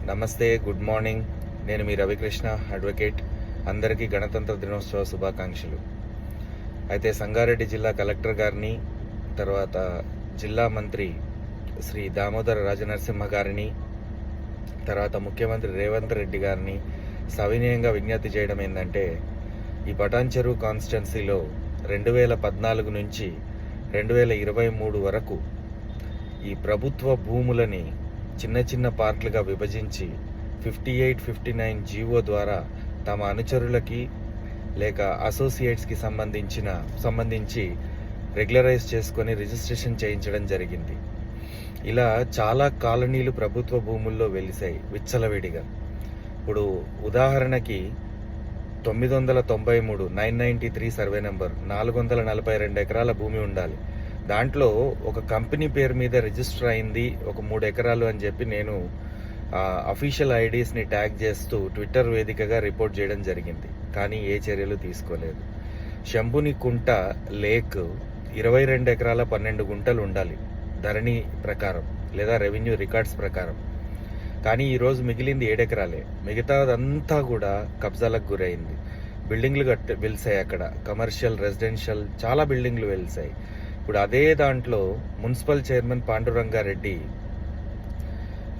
నమస్తే, good morning. నేను మీ Ravikrishna advocate. అందరికీ గణతంత్ర దినోత్సవ శుభాకాంక్షలు. అయితే సంగారెడ్డి జిల్లా కలెక్టర్ గారిని, తర్వాత జిల్లా మంత్రి శ్రీ దామోదర రాజనరసింహ గారిని, తర్వాత ముఖ్యమంత్రి రేవంత్ రెడ్డి గారిని సవినయంగా విజ్ఞప్తి చేయడం ఏంటంటే, ఈ పటాన్చెరు కాన్స్టిట్యున్సీలో 2014 నుంచి 2023 వరకు ఈ ప్రభుత్వ భూములని చిన్న చిన్న పార్ట్లుగా విభజించి 58-59 జీవో ద్వారా తమ అనుచరులకి లేక అసోసియేట్స్కి సంబంధించి రెగ్యులరైజ్ చేసుకొని రిజిస్ట్రేషన్ చేయించడం జరిగింది. ఇలా చాలా కాలనీలు ప్రభుత్వ భూముల్లో వెలిసాయి విచ్చలవిడిగా. ఇప్పుడు ఉదాహరణకి 993 సర్వే నెంబర్ 442 ఎకరాల భూమి ఉండాలి. దాంట్లో ఒక కంపెనీ పేరు మీద రిజిస్టర్ అయింది ఒక 3 ఎకరాలు అని చెప్పి నేను అఫీషియల్ ఐడీస్ని ట్యాగ్ చేస్తూ ట్విట్టర్ వేదికగా రిపోర్ట్ చేయడం జరిగింది. కానీ ఏ చర్యలు తీసుకోలేదు. శంభుని కుంట లేక్ 22 ఎకరాల 12 గుంటలు ఉండాలి ధరణి ప్రకారం లేదా రెవెన్యూ రికార్డ్స్ ప్రకారం. కానీ ఈరోజు మిగిలింది 7 ఎకరాలే. మిగతాదంతా కూడా కబ్జాలకు గురైంది. బిల్డింగ్లు వెలిసాయి. అక్కడ కమర్షియల్, రెసిడెన్షియల్ చాలా బిల్డింగ్లు వెలిసాయి. ఇప్పుడు అదే దాంట్లో మున్సిపల్ చైర్మన్ పాండురంగారెడ్డి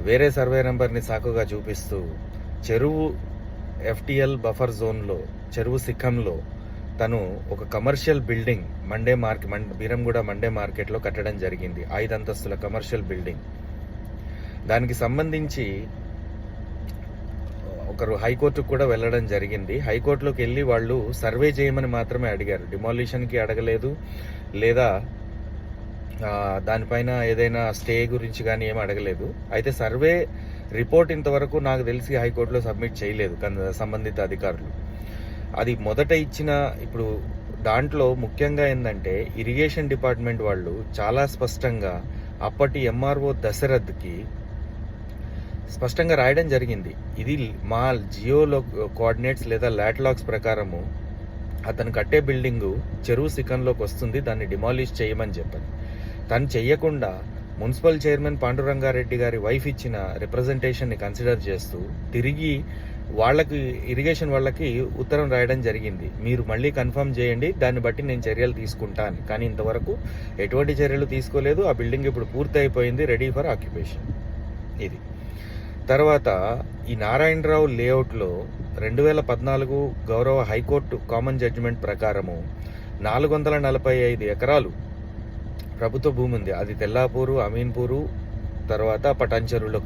వేరే సర్వే నెంబర్ని సాకుగా చూపిస్తూ చెరువు FTL బఫర్ జోన్లో చెరువు శిఖంలో తను ఒక కమర్షియల్ బిల్డింగ్ బీరంగూడ మండే మార్కెట్లో కట్టడం జరిగింది. 5 అంతస్తుల కమర్షియల్ బిల్డింగ్. దానికి సంబంధించి ఒకరు హైకోర్టుకు కూడా వెళ్ళడం జరిగింది. హైకోర్టులోకి వెళ్ళి వాళ్ళు సర్వే చేయమని మాత్రమే అడిగారు. డిమాలిషన్కి అడగలేదు, లేదా దానిపైన ఏదైనా స్టే గురించి కానీ ఏమి అడగలేదు. అయితే సర్వే రిపోర్ట్ ఇంతవరకు నాకు తెలిసి హైకోర్టులో సబ్మిట్ చేయలేదు సంబంధిత అధికారులు. అది మొదట ఇచ్చిన ఇప్పుడు దాంట్లో ముఖ్యంగా ఏంటంటే ఇరిగేషన్ డిపార్ట్మెంట్ వాళ్ళు చాలా స్పష్టంగా అప్పటి MRO దశరథ్కి స్పష్టంగా రాయడం జరిగింది. ఇది మా జియోలో కోఆర్డినేట్స్ లేదా లాట్లాక్స్ ప్రకారము అతను కట్టే బిల్డింగు చెరువు శిఖంలోకి వస్తుంది, దాన్ని డిమాలిష్ చేయమని చెప్పాను. తను చెయ్యకుండా మున్సిపల్ చైర్మన్ పాండురంగారెడ్డి గారి వైఫ్ ఇచ్చిన రిప్రజెంటేషన్ని కన్సిడర్ చేస్తూ తిరిగి వాళ్ళకి ఇరిగేషన్ వాళ్ళకి ఉత్తరం రాయడం జరిగింది. మీరు మళ్ళీ కన్ఫర్మ్ చేయండి, దాన్ని బట్టి నేను చర్యలు తీసుకుంటాను. కానీ ఇంతవరకు ఎటువంటి చర్యలు తీసుకోలేదు. ఆ బిల్డింగ్ ఇప్పుడు పూర్తి అయిపోయింది, రెడీ ఫర్ ఆక్యుపేషన్. ఇది తర్వాత ఈ నారాయణరావు లేఅవుట్లో 2014 గౌరవ హైకోర్టు కామన్ జడ్జిమెంట్ ప్రకారము 445 ఎకరాలు ప్రభుత్వ భూమి ఉంది. అది తెల్లాపూరు, అమీన్పూరు, తర్వాత పటాన్చెరులో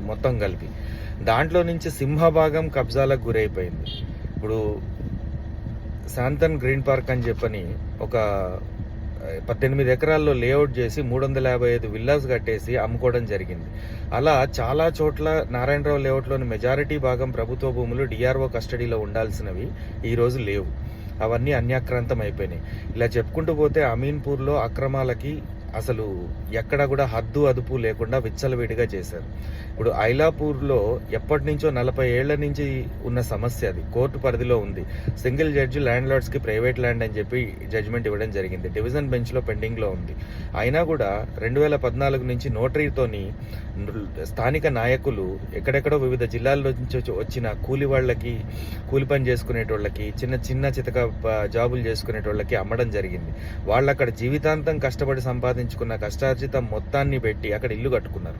మొత్తం కలిపి. దాంట్లో నుంచి సింహభాగం కబ్జాలకు గురైపోయింది. ఇప్పుడు శాంతన్ గ్రీన్ పార్క్ అని చెప్పని ఒక 18 ఎకరాల్లో లేఅవుట్ చేసి 355 విల్లాస్ కట్టేసి అమ్ముకోవడం జరిగింది. అలా చాలా చోట్ల నారాయణరావు లేఅవుట్లోని మెజారిటీ భాగం ప్రభుత్వ భూములు DRO కస్టడీలో ఉండాల్సినవి ఈరోజు లేవు. అవన్నీ అన్యాక్రాంతం అయిపోయినాయి. ఇలా చెప్పుకుంటూ పోతే అమీన్పూర్లో అక్రమాలకి అసలు ఎక్కడ కూడా హద్దు అదుపు లేకుండా విచ్చలవిడిగా చేశారు. ఇప్పుడు ఐలాపూర్లో ఎప్పటి నుంచో 40 ఏళ్ల నుంచి ఉన్న సమస్య, అది కోర్టు పరిధిలో ఉంది. సింగిల్ జడ్జి ల్యాండ్ లార్డ్స్కి ప్రైవేట్ ల్యాండ్ అని చెప్పి జడ్జిమెంట్ ఇవ్వడం జరిగింది. డివిజన్ బెంచ్లో పెండింగ్లో ఉంది. అయినా కూడా 2014 నుంచి నోటరీతోని స్థానిక నాయకులు ఎక్కడెక్కడో వివిధ జిల్లాల్లో నుంచి వచ్చిన కూలి పని చేసుకునేటోళ్ళకి, చిన్న చితక జాబులు చేసుకునేటోళ్ళకి అమ్మడం జరిగింది. వాళ్ళు అక్కడ జీవితాంతం కష్టపడి సంపాదించుకున్న కష్టార్జితం మొత్తాన్ని పెట్టి అక్కడ ఇల్లు కట్టుకున్నారు.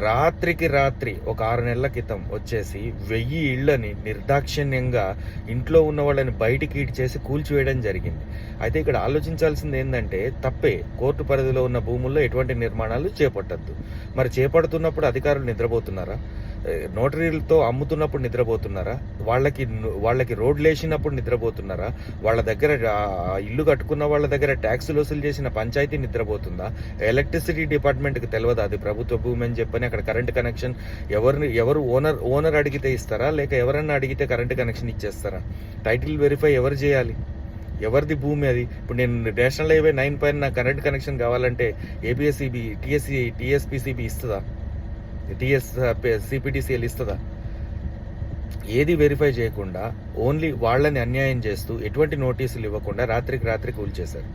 రాత్రికి రాత్రి ఒక 6 నెలల క్రితం వచ్చేసి 1000 ఇళ్లని నిర్దాక్షిణ్యంగా ఇంట్లో ఉన్న వాళ్ళని బయటికి ఈడ్చేసి కూల్చివేయడం జరిగింది. అయితే ఇక్కడ ఆలోచించాల్సింది ఏంటంటే తప్పే. కోర్టు పరిధిలో ఉన్న భూముల్లో ఎటువంటి నిర్మాణాలు చేపట్టద్దు. మరి చేపడుతున్నప్పుడు అధికారులు నిద్రపోతున్నారా? నోటరీలతో అమ్ముతున్నప్పుడు నిద్రపోతున్నారా? వాళ్ళకి రోడ్లు వేసినప్పుడు నిద్రపోతున్నారా? వాళ్ళ దగ్గర ఇల్లు కట్టుకున్న వాళ్ళ దగ్గర ట్యాక్సులు వసూలు చేసిన పంచాయతీ నిద్రపోతుందా? ఎలక్ట్రిసిటీ డిపార్ట్మెంట్కి తెలియదా అది ప్రభుత్వ భూమి అని చెప్పని అక్కడ కరెంట్ కనెక్షన్ ఎవరు ఓనర్ అడిగితే ఇస్తారా, లేక ఎవరన్నా అడిగితే కరెంట్ కనెక్షన్ ఇచ్చేస్తారా? టైటిల్ వెరిఫై ఎవరు చేయాలి? ఎవరిది భూమి అది? ఇప్పుడు నేను నేషనల్ హైవే 9 పైన నాకు కరెంట్ కనెక్షన్ కావాలంటే APSCB, TSPCB ఇస్తుందా? CPTCL ఇస్తుందా? ఏది వెరిఫై చేయకుండా ఓన్లీ వాళ్ళని అన్యాయం చేస్తూ ఎటువంటి నోటీసులు ఇవ్వకుండా రాత్రికి రాత్రి కూల్చేశారు.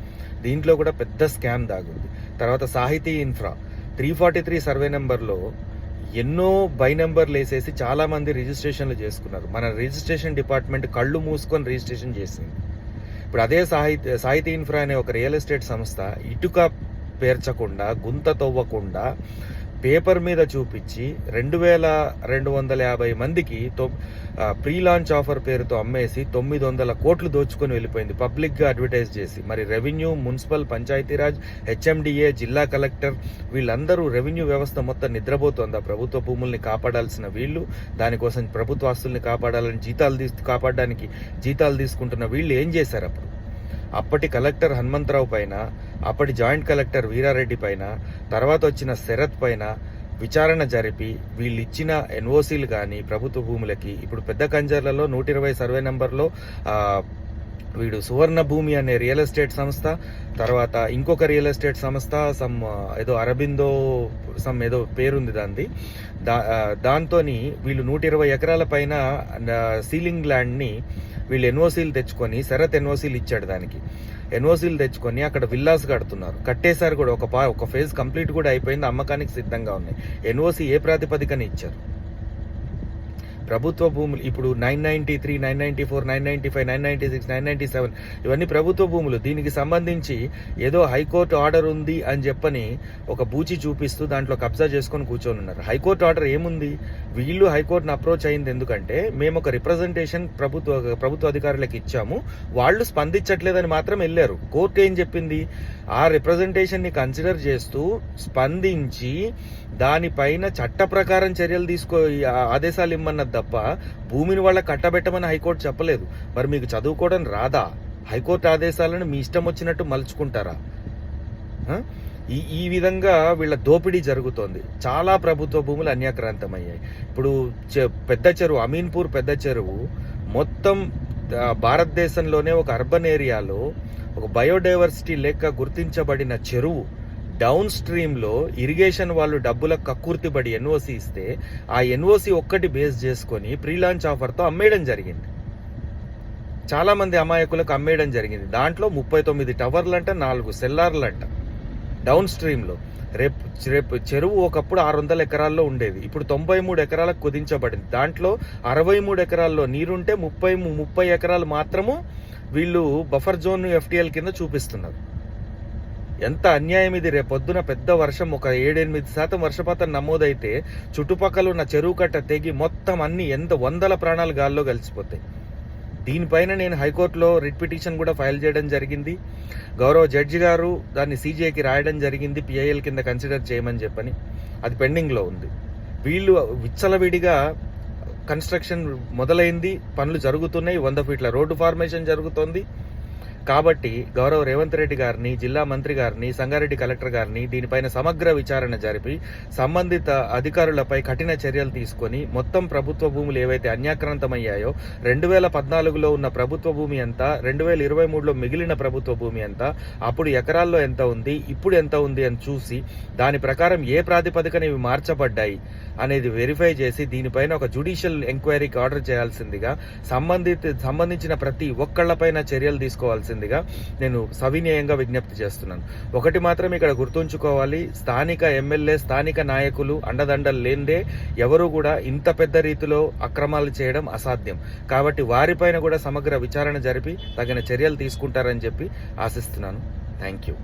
దీంట్లో కూడా పెద్ద స్కామ్ దాగుంది. తర్వాత సాహితీ ఇన్ఫ్రా 343 సర్వే నెంబర్లో ఎన్నో బై నెంబర్లు వేసేసి చాలామంది రిజిస్ట్రేషన్లు చేసుకున్నారు. మన రిజిస్ట్రేషన్ డిపార్ట్మెంట్ కళ్ళు మూసుకొని రిజిస్ట్రేషన్ చేసింది. ఇప్పుడు అదే సాహితీ ఇన్ఫ్రా అనే ఒక రియల్ ఎస్టేట్ సంస్థ ఇటుక పేర్చకుండా, గుంత తవ్వకుండా పేపర్ మీద చూపించి 2250 మందికి ప్రీ లాంచ్ ఆఫర్ పేరుతో అమ్మేసి 900 కోట్లు దోచుకొని వెళ్ళిపోయింది, పబ్లిక్గా అడ్వర్టైజ్ చేసి. మరి రెవెన్యూ, మున్సిపల్, పంచాయతీరాజ్, హెచ్ఎండిఏ, జిల్లా కలెక్టర్ వీళ్ళందరూ రెవెన్యూ వ్యవస్థ మొత్తం నిద్రపోతుందా? ప్రభుత్వ భూముల్ని కాపాడాల్సిన వీళ్ళు, దానికోసం ప్రభుత్వ ఆస్తుల్ని కాపాడాలని కాపాడడానికి జీతాలు తీసుకుంటున్న వీళ్ళు ఏం చేశారు? అప్పటి కలెక్టర్ హనుమంతరావు పైన, అప్పటి జాయింట్ కలెక్టర్ వీరారెడ్డి పైన, తర్వాత వచ్చిన శరత్ పైన విచారణ జరిపి వీళ్ళు ఇచ్చిన ఎన్ఓసీలు కానీ ప్రభుత్వ భూములకి, ఇప్పుడు పెద్ద కంజర్లలో 120 సర్వే నెంబర్లో వీడు సువర్ణ భూమి అనే రియల్ ఎస్టేట్ సంస్థ, తర్వాత ఇంకొక రియల్ ఎస్టేట్ సంస్థ ఏదో అరబిందో ఏదో పేరుంది దాంతో వీళ్ళు 120 ఎకరాల పైన సీలింగ్ ల్యాండ్ని వీళ్ళు ఎన్ఓసీలు తెచ్చుకొని, శరత్ ఎన్ఓసీలు ఇచ్చాడు, దానికి ఎన్ఓసీలు తెచ్చుకొని అక్కడ విల్లాస్ కడుతున్నారు. కట్టేశారు కూడా, ఒక ఫేజ్ కంప్లీట్ కూడా అయిపోయింది, అమ్మకానికి సిద్ధంగా ఉన్నాయి. ఎన్ఓసీ ఏ ప్రాతిపదికన ఇచ్చారు? ప్రభుత్వ భూములు ఇప్పుడు 993, 994, 995, 996, 997 ఇవన్నీ ప్రభుత్వ భూములు. దీనికి సంబంధించి ఏదో హైకోర్టు ఆర్డర్ ఉంది అని చెప్పని ఒక బూచి చూపిస్తూ దాంట్లో కబ్జా చేసుకొని కూర్చొని ఉన్నారు. హైకోర్టు ఆర్డర్ ఏముంది? వీళ్ళు హైకోర్టును అప్రోచ్ అయింది ఎందుకంటే మేము ఒక రిప్రజెంటేషన్ ప్రభుత్వ అధికారులకు ఇచ్చాము, వాళ్ళు స్పందించట్లేదని మాత్రం వెళ్ళారు. కోర్టు ఏం చెప్పింది? ఆ రిప్రజెంటేషన్ ని కన్సిడర్ చేస్తూ స్పందించి దానిపైన చట్ట ప్రకారం చర్యలు ఆదేశాలు ఇమ్మన్నది తప్ప భూమిని వాళ్ళ కట్టబెట్టమని హైకోర్టు చెప్పలేదు. మరి మీకు చదువుకోవడం రాదా? హైకోర్టు ఆదేశాలను మీ ఇష్టం వచ్చినట్టు మలుచుకుంటారా? ఈ విధంగా వీళ్ళ దోపిడీ జరుగుతోంది. చాలా ప్రభుత్వ భూములు అన్యాక్రాంతమయ్యాయి. ఇప్పుడు పెద్ద చెరువు, అమీన్పూర్ పెద్ద చెరువు మొత్తం భారతదేశంలోనే ఒక అర్బన్ ఏరియాలో ఒక బయోడైవర్సిటీ లెక్క గుర్తించబడిన చెరువు డౌన్ స్ట్రీమ్లో ఇరిగేషన్ వాళ్ళు డబ్బులకు కక్కుర్తిబడి ఎన్ఓసి ఇస్తే ఆ ఎన్ఓసి ఒక్కటి బేస్ చేసుకొని ప్రీ లాంచ్ ఆఫర్తో అమ్మేయడం జరిగింది. చాలా మంది అమాయకులకు అమ్మేయడం జరిగింది. దాంట్లో 39 టవర్లంట, 4 సెల్లార్లంట డౌన్ స్ట్రీమ్లో. రేపు చెరువు ఒకప్పుడు 600 ఎకరాల్లో ఉండేది, ఇప్పుడు 93 ఎకరాలకు కుదించబడింది. దాంట్లో 63 ఎకరాల్లో నీరుంటే 30 ఎకరాలు మాత్రము వీళ్ళు బఫర్ జోన్ FTL కింద చూపిస్తున్నారు. ఎంత అన్యాయం ఇది! రేపొద్దున పెద్ద వర్షం, ఒక 7-8% వర్షపాతం నమోదైతే చుట్టుపక్కల ఉన్న చెరువు కట్ట తెగి మొత్తం అన్ని వందల ప్రాణాలు గాల్లో కలిసిపోతాయి. దీనిపైన నేను హైకోర్టులో రిట్ పిటిషన్ కూడా ఫైల్ చేయడం జరిగింది. గౌరవ జడ్జి గారు దాన్ని CJకి రాయడం జరిగింది, PIL కింద కన్సిడర్ చేయమని చెప్పని. అది పెండింగ్లో ఉంది. వీళ్ళు విచ్చలవిడిగా కన్స్ట్రక్షన్ మొదలైంది, పనులు జరుగుతున్నాయి, 100 ఫీట్ల రోడ్డు ఫార్మేషన్ జరుగుతోంది. కాబట్టి గౌరవ రేవంత్ రెడ్డి గారిని, జిల్లా మంత్రి గారిని, సంగారెడ్డి కలెక్టర్ గారిని దీనిపైన సమగ్ర విచారణ జరిపి సంబంధిత అధికారులపై కఠిన చర్యలు తీసుకొని మొత్తం ప్రభుత్వ భూములు ఏవైతే అన్యాక్రాంతమయ్యాయో 2014లో ఉన్న ప్రభుత్వ భూమి ఎంత, 2023లో మిగిలిన ప్రభుత్వ భూమి ఎంత, అప్పుడు ఎకరాల్లో ఎంత ఉంది, ఇప్పుడు ఎంత ఉంది అని చూసి దాని ప్రకారం ఏ ప్రాతిపదికన ఇవి మార్చబడ్డాయి అనేది వెరిఫై చేసి దీనిపైన ఒక జ్యుడిషియల్ ఎంక్వైరీకి ఆర్డర్ చేయాల్సిందిగా, సంబంధించిన ప్రతి ఒక్కళ్లపైన చర్యలు తీసుకోవాల్సిందిగా నేను సవినయంగా విజ్ఞప్తి చేస్తున్నాను. ఒకటి మాత్రం ఇక్కడ గుర్తుంచుకోవాలి, స్థానిక ఎమ్మెల్యే, స్థానిక నాయకులు అండదండలు లేనిదే ఎవరు కూడా ఇంత పెద్ద రీతిలో అక్రమాలు చేయడం అసాధ్యం. కాబట్టి వారిపైన కూడా సమగ్ర విచారణ జరిపి తగిన చర్యలు తీసుకుంటారని చెప్పి ఆశిస్తున్నాను. Thank you.